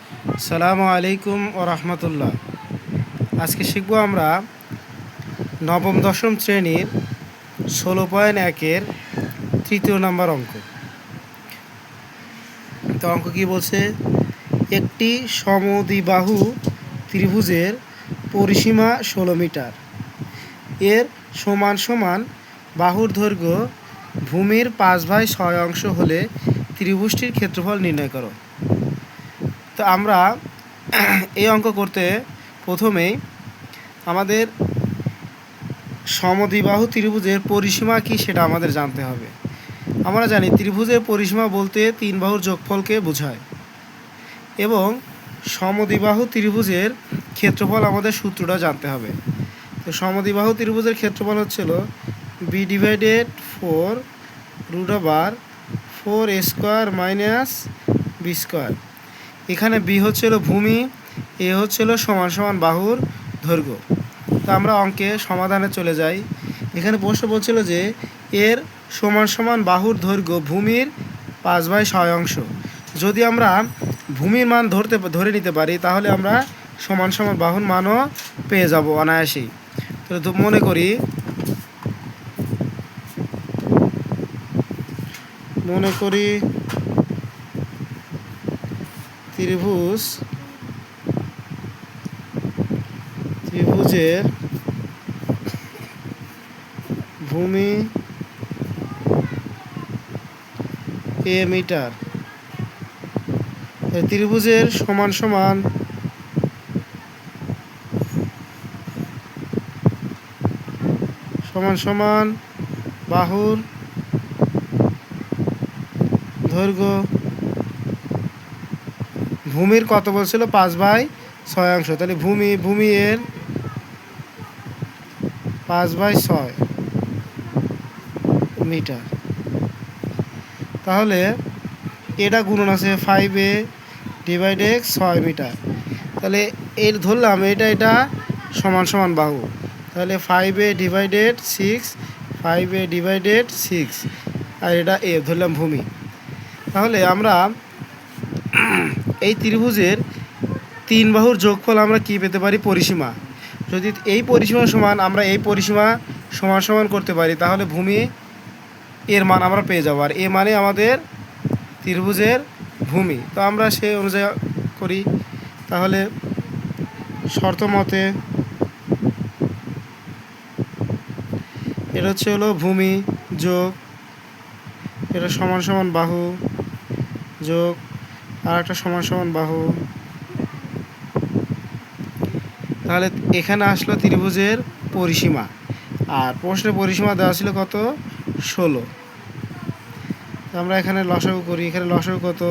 আসসালামু আলাইকুম ও রহমতুল্লাহ। আজকে শিখব আমরা নবম দশম শ্রেণীর 16.1-এর তৃতীয় নম্বর অঙ্ক। তো অঙ্ক কি বলছে, একটি সমদ্বিবাহু ত্রিভুজের পরিসীমা 16 মিটার, এর সমান সমান বাহুর দৈর্ঘ্য ভূমির 5/6 অংশ হলে ত্রিভুজটির ক্ষেত্রফল নির্ণয় করো। তো আমরা এই অঙ্ক করতে প্রথমেই আমাদের সমদ্বিবাহু ত্রিভুজের পরিসীমা কি সেটা আমাদের জানতে হবে। আমরা জানি ত্রিভুজের পরিসীমা বলতে 3 বাহুর যোগফলকে বোঝায়, এবং সমদ্বিবাহু ত্রিভুজের ক্ষেত্রফল আমাদের সূত্রটা জানতে হবে। তো সমদ্বিবাহু ত্রিভুজের ক্ষেত্রফল হচ্ছিল b/4 - b²। এখানে বি হচ্ছিল ভূমি, এ হচ্ছিল সমান সমান বাহুর দৈর্ঘ্য। তো আমরা অঙ্কে সমাধানে চলে যাই। এখানে প্রশ্ন বলছিল যে এর সমান সমান বাহুর দৈর্ঘ্য ভূমির 5/6 অংশ। যদি আমরা ভূমির মান ধরে নিতে পারি তাহলে আমরা সমান সমান বাহুর মানও পেয়ে যাব অনায়াসেই। তো মনে করি ত্রিভুজের ভূমি এ মিটার, ত্রিভুজের সমান সমান বাহুর দৈর্ঘ্য ভূমির কত বলছিল 5/6 অংশ, তাহলে ভূমি এর 5/6 মিটার। তাহলে এটা গুণন আছে 5a/6 মিটার। তাহলে এর ধরলাম এটা সমান সমান বাহু, তাহলে 5a/6 আর এটা এ ধরলাম ভূমি। তাহলে আমরা এই ত্রিভুজের 3 বাহুর যোগফল আমরা কি পেতে পারি? পরিসীমা। যদি এই পরিসীমা সমান আমরা এই পরিসীমা সমান সমান করতে পারি তাহলে ভূমি এর মান আমরা পেয়ে যাবো, আর এ মানে আমাদের ত্রিভুজের ভূমি। তো আমরা সেই অনুযায়ী করি। তাহলে শর্ত মতে এটা হলো ভূমি যোগ এটা সমান সমান বাহু যোগ আর একটা সমান সমান বাহু। তাহলে এখানে আসলো ত্রিভুজের পরিসীমা, আর প্রশ্নের পরিসীমা দেওয়া ছিল কত? 16। আমরা এখানে লসাগু করি। এখানে লসাগু কত?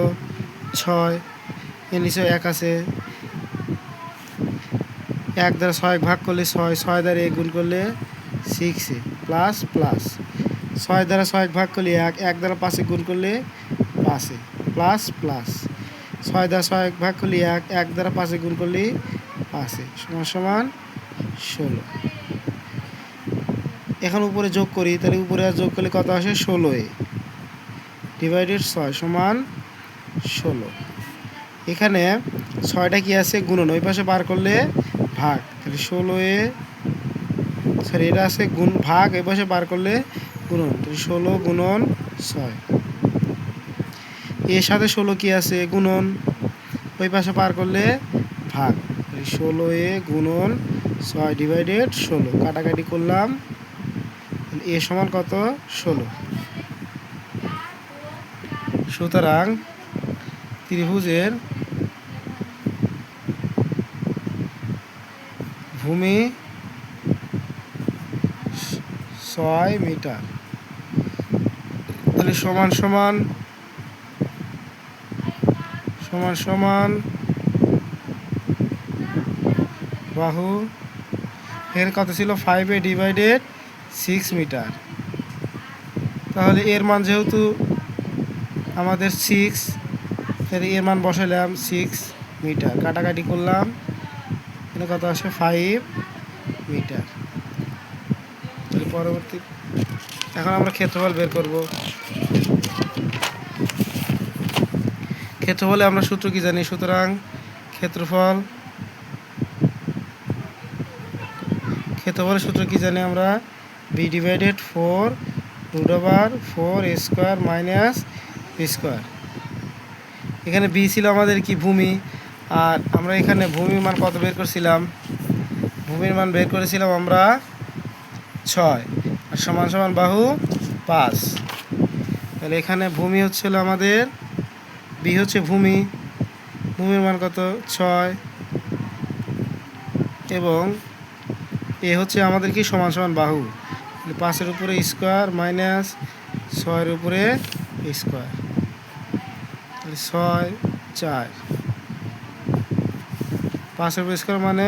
6, এর নিচে 1 আছে, 1 দ্বারা 6 ভাগ করলে 6, 6 দ্বারা 1 গুণ করলে 6 প্লাস 6 দ্বারা 6 ভাগ করলে 1, 1 দ্বারা 5 গুণ করলে 5 প্লাস 6 দ্বারা 6 ভাগ করলে 1, 1 দ্বারা 5 গুণ করলে 5 সমান 16। এখন উপরে যোগ করি, তাহলে উপরে আর যোগ করলে কত আসে? 16a/6 সমান 16। এখানে 6টা কি আছে? গুণন, ওই পাশে বার করলে ভাগ, তাহলে 16a, এটা আছে গুণ ভাগ, এই পাশে বার করলে গুণন, তাহলে 16 গুণন 6। এর সাথে 16 কি আছে? গুণন, ওই পাশে পার করলে ভাগ, 16a গুণন 6/16। কাটাকাটি করলাম, এ সমান কত? 16। সুতরাং ত্রিভুজের ভূমি 6 মিটার, তাহলে সমান সমান বাহু এর কত ছিল? 5a/6 metre. তাহলে এর মান যেহেতু আমাদের 6, তাহলে এর মান বসালাম 6 মিটার। কাটাকাটি করলাম, এটা কত আসে? 5 মিটার। তাহলে পরবর্তী এখন আমরা ক্ষেত্রফল বের করব। ক্ষেত্রফলে আমরা সূত্র কি জানি? সুতরাং ক্ষেত্রফল ক্ষেত্রফলের সূত্র কি জানি আমরা b/4 √4 a square minus B square. এখানে বি ছিল আমাদের কি ভূমি, আর আমরা এখানে ভূমির মান কত বের করছিলাম, ভূমির মান বের করেছিলাম আমরা 6 আর সমান সমান বাহু 5। তাহলে এখানে ভূমি হচ্ছিল আমাদের বি হচ্ছে ভূমি, ভূমির মান কত 6 এবং এ হচ্ছে আমাদের কি সমান সমান বাহু 5-এর উপরে স্কোয়ার মাইনাস 6-এর উপরে স্কোয়ার, তাহলে 6 4 5-এর উপরে স্কোয়ার মানে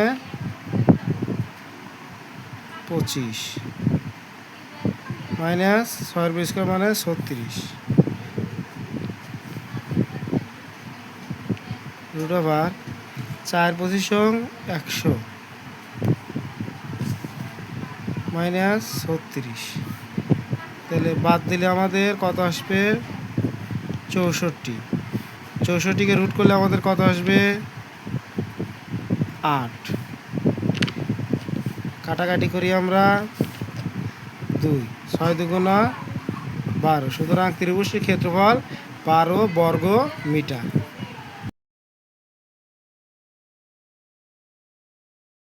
25 মাইনাস 6-এর উপরে স্কোয়ার মানে 36 √4 4 100 মাইনাস 36। তাহলে বাদ দিলে আমাদের কত আসবে 64, 64কে রুট করলে আমাদের কত আসবে 8, কাটাকাটি করি আমরা 2 6 2 12, সুতরাং ত্রিভুজটির ক্ষেত্রফল 12 বর্গ মিটার।